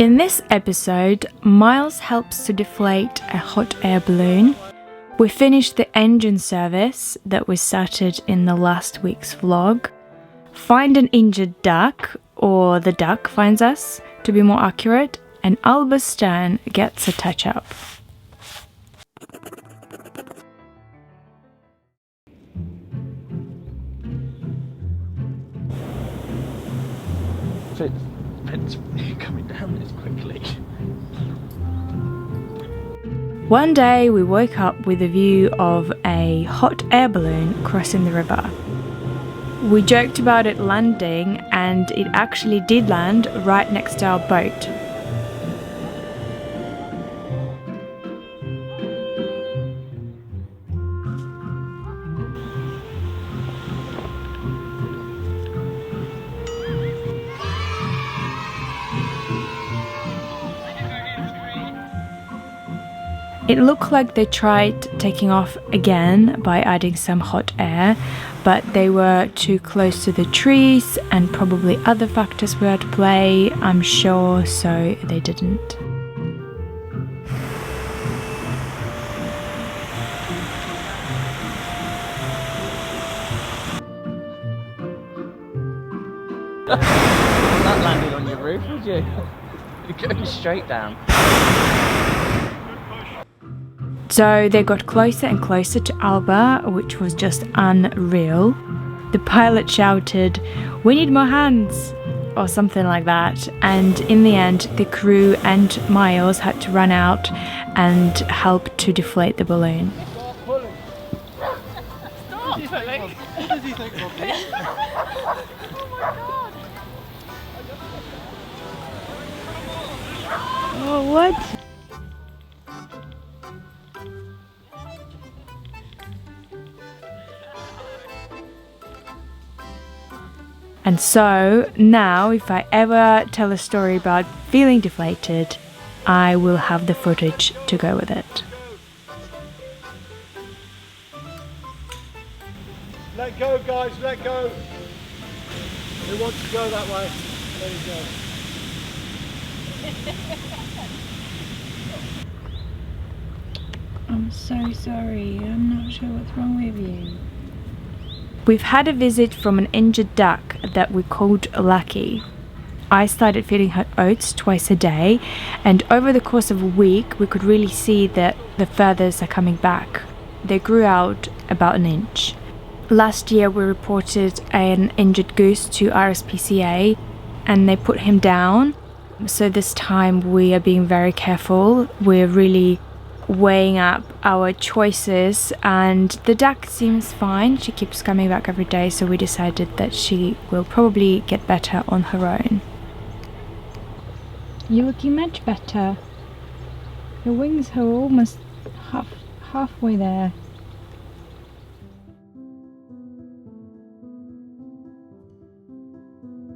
In this episode, Miles helps to deflate a hot air balloon. We finished the engine service that we started in the last week's vlog. Find an injured duck, or the duck finds us, to be more accurate, and Alba's stern gets a touch-up. It's coming down this quickly. One day we woke up with a view of a hot air balloon crossing the river. We joked about it landing, and it actually did land right next to our boat. It looked like they tried taking off again by adding some hot air, but they were too close to the trees and probably other factors were at play, I'm sure, so they didn't. That landed on your roof, would you? You're going straight down. So they got closer and closer to Alba, which was just unreal. The pilot shouted, "We need more hands!" or something like that. And in the end, the crew and Miles had to run out and help to deflate the balloon. Stop pulling! What does he think of me? Oh my god! Oh, what? And so now if I ever tell a story about feeling deflated, I will have the footage to go with it. Let go, guys, let go. Who wants to go that way? There you go. I'm so sorry, I'm not sure what's wrong with you. We've had a visit from an injured duck that we called Lucky. I started feeding her oats twice a day, and over the course of a week we could really see that the feathers are coming back. They grew out about an inch. Last year we reported an injured goose to RSPCA and they put him down. So this time we are being very careful. We're really weighing up our choices, and the duck seems fine. She keeps coming back every day, so we decided that she will probably get better on her own. You're looking much better. Your wings are almost halfway there.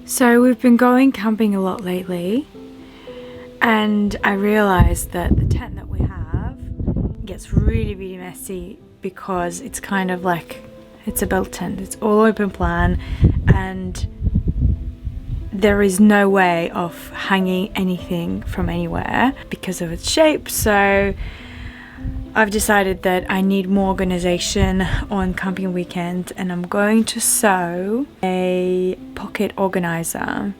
So we've been going camping a lot lately, and I realized that the tent that we have gets really messy because it's kind of like, it's a belt tent, it's all open plan, and there is no way of hanging anything from anywhere because of its shape. So I've decided that I need more organization on camping weekend, and I'm going to sew a pocket organizer.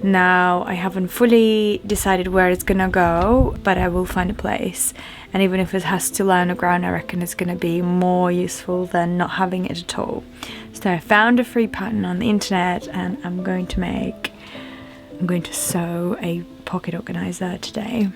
Now, I haven't fully decided where it's gonna go, but I will find a place. And even if it has to lie on the ground, I reckon it's gonna be more useful than not having it at all. So I found a free pattern on the internet, and I'm going to sew a pocket organizer today.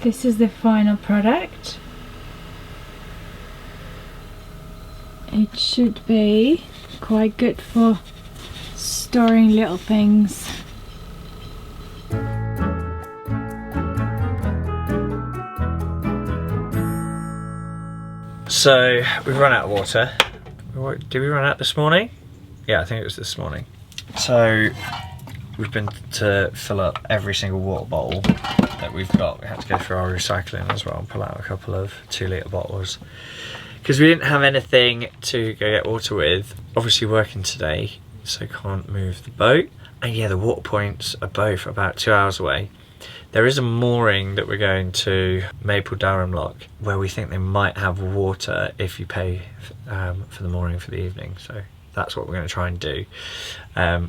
This is the final product. It should be quite good for storing little things. So we've run out of water. Did we run out this morning? Yeah, I think it was this morning. So we've been to fill up every single water bottle that we've got. We had to go through our recycling as well and pull out a couple of 2-litre bottles because we didn't have anything to go get water with. Obviously working today, so can't move the boat. And yeah, the water points are both about 2 hours away. There is a mooring that we're going to Maple Durham Lock where we think they might have water if you pay for the mooring for the evening. So that's what we're going to try and do.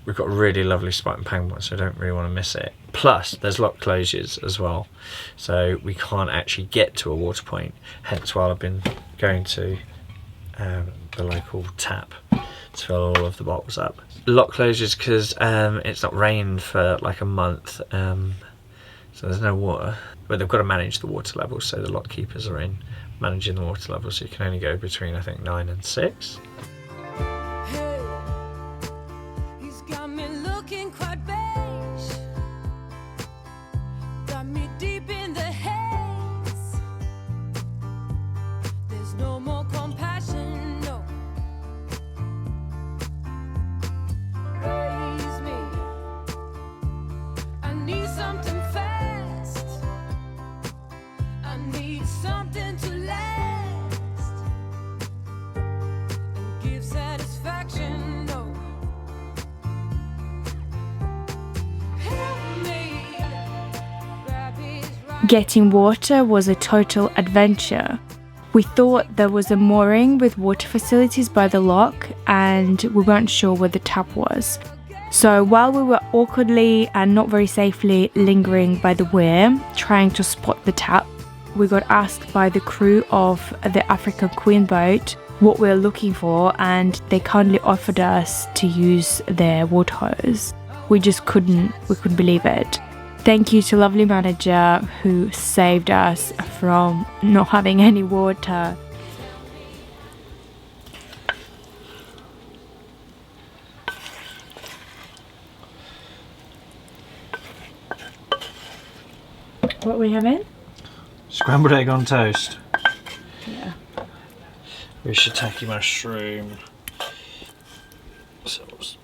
We've got a really lovely spot in Pangbourne, so I don't really want to miss it. Plus, there's lock closures as well, so we can't actually get to a water point. Hence why I've been going to the local tap to fill all of the bottles up. Lock closures because it's not rained for like a month. So there's no water, but they've got to manage the water levels, so the lock keepers are in managing the water levels, so you can only go between I think 9 and 6. Hey, he's got me looking quite beige, got me deep in the haze. There's no more compassion, no. Raise me, I need something fast, I need something to last and give satisfaction, no. Help me grab his right. Getting water was a total adventure. We thought there was a mooring with water facilities by the lock and we weren't sure where the tap was. So while we were awkwardly and not very safely lingering by the weir, trying to spot the tap, we got asked by the crew of the African Queen boat what we were looking for, and they kindly offered us to use their water hose. We couldn't believe it. Thank you to lovely manager who saved us from not having any water. What are we having? Scrambled egg on toast. Yeah. We should take mushroom sauce.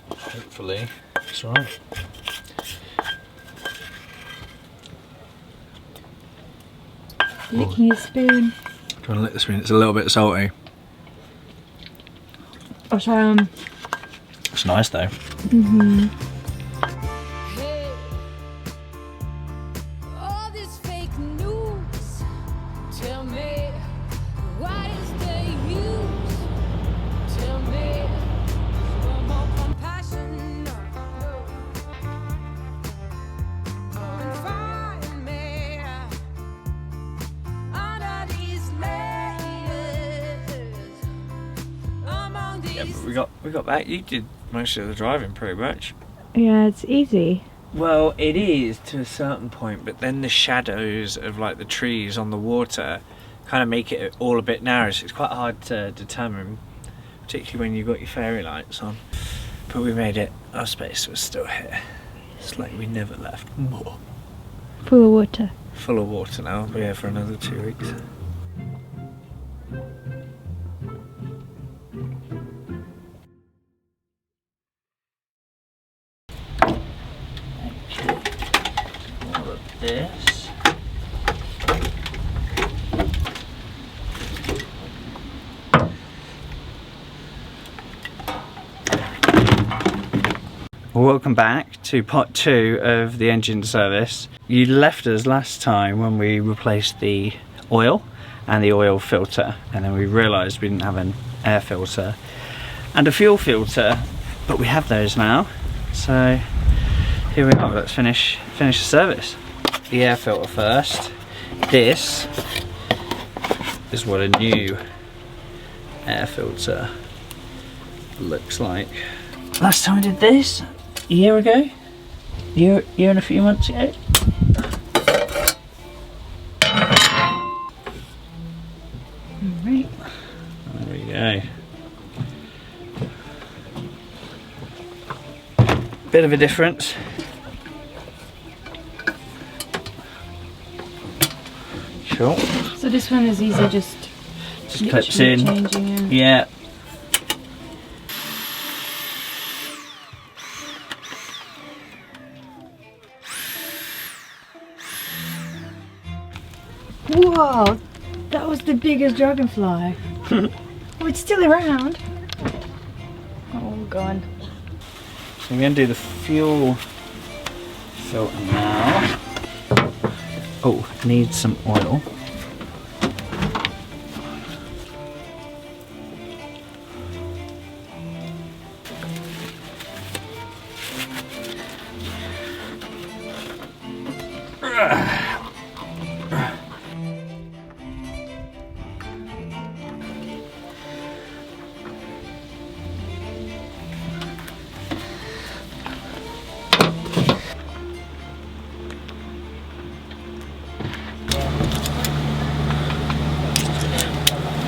Hopefully, it's alright. Licking your spoon. Trying to lick the spoon. It's a little bit salty. I'll try It's nice though. Hey, all this fake news, tell me, what is the use? Tell me, no more compassion, no. Come and find me under these layers, among these. Yeah, but we got back. You did most of the driving pretty much. Yeah, it's easy. Well, it is to a certain point, but then the shadows of like the trees on the water kind of make it all a bit narrow, so it's quite hard to determine, particularly when you've got your fairy lights on. But we made it. Our space was still here. It's like we never left. More. Full of water. Full of water now. We'll be here for another 2 weeks. All of this. Welcome back to part 2 of the engine service. You left us last time when we replaced the oil and the oil filter, and then we realised we didn't have an air filter and a fuel filter, but we have those now. So here we are. Let's finish the service. The air filter first. This is what a new air filter looks like. Last time I did this, a year ago, year and a few months ago. Alright. Bit of a difference. Cool. So this one is easy, just Clips in. changing. Yeah. Whoa, that was the biggest dragonfly. Oh, it's still around. Oh, gone. So I'm going to do the fuel filter now. Oh, needs some oil.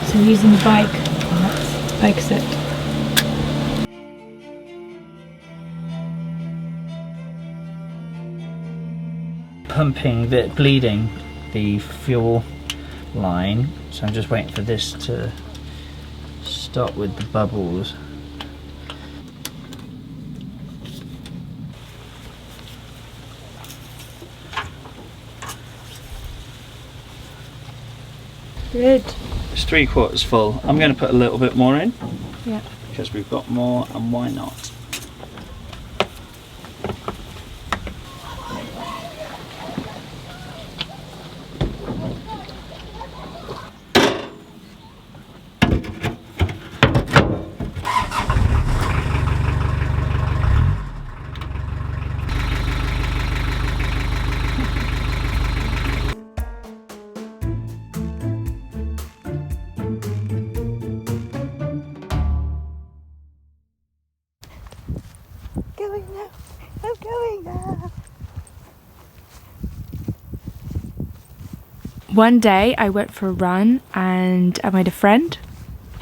So using the bike set. Bleeding the fuel line. So I'm just waiting for this to stop with the bubbles. Good. It's 3/4 full. I'm going to put a little bit more in. Yeah. Because we've got more, and why not? Going now. I'm going now. One day I went for a run and I met a friend.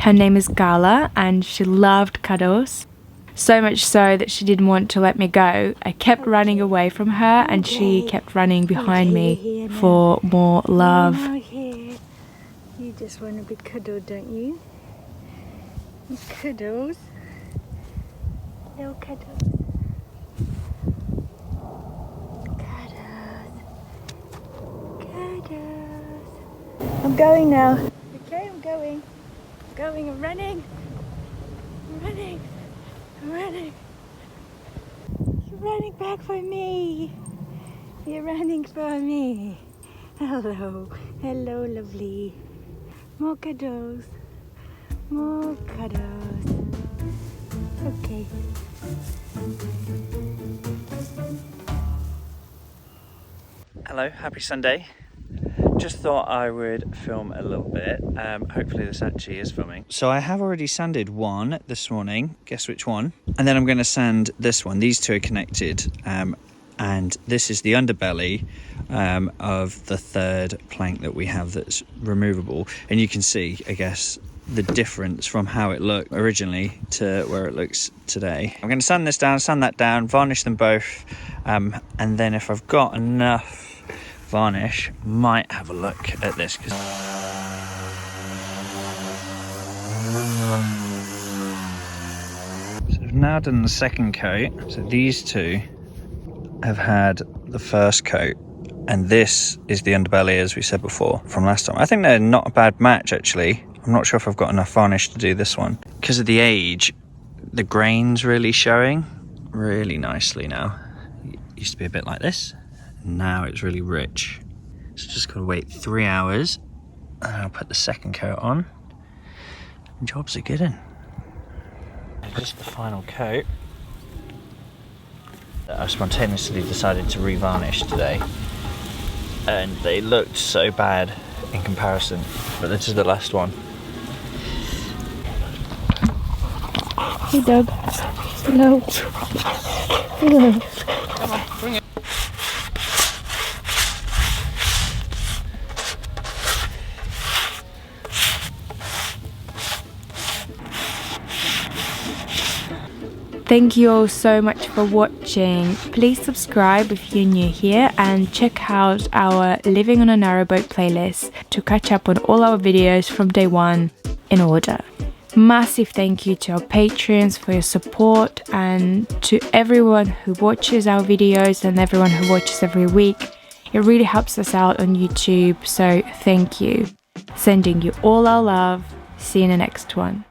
Her name is Gala and she loved cuddles. So much so that she didn't want to let me go. I kept running away from her and she kept running behind me for more love. You just want to be cuddled, don't you? Cuddles. Little cuddles. I'm going now. Okay, I'm going. I'm running. I'm running. You're running back for me. You're running for me. Hello. Hello, lovely. More cuddles. More cuddles. Okay. Hello, happy Sunday. Just thought I would film a little bit. Hopefully this actually is filming. So I have already sanded one this morning. Guess which one? And then I'm going to sand this one. These two are connected. And this is the underbelly of the third plank that we have that's removable. And you can see, I guess, the difference from how it looked originally to where it looks today. I'm going to sand this down, sand that down, varnish them both. And then if I've got enough varnish, might have a look at this. So we've now done the second coat. So these two have had the first coat, and this is the underbelly, as we said before, from last time. I think they're not a bad match, actually. I'm not sure if I've got enough varnish to do this one. Because of the age, the grain's really showing really nicely now. It used to be a bit like this. Now it's really rich. So just gotta wait 3 hours and I'll put the second coat on. Jobs are good in. Just the final coat that I spontaneously decided to re-varnish today. And they looked so bad in comparison, but this is the last one. Hey dog. Hello. Hello. Come on, bring it. Thank you all so much for watching. Please subscribe if you're new here and check out our Living on a Narrowboat playlist to catch up on all our videos from day one in order. Massive thank you to our patrons for your support and to everyone who watches our videos and everyone who watches every week. It really helps us out on YouTube, so thank you. Sending you all our love. See you in the next one.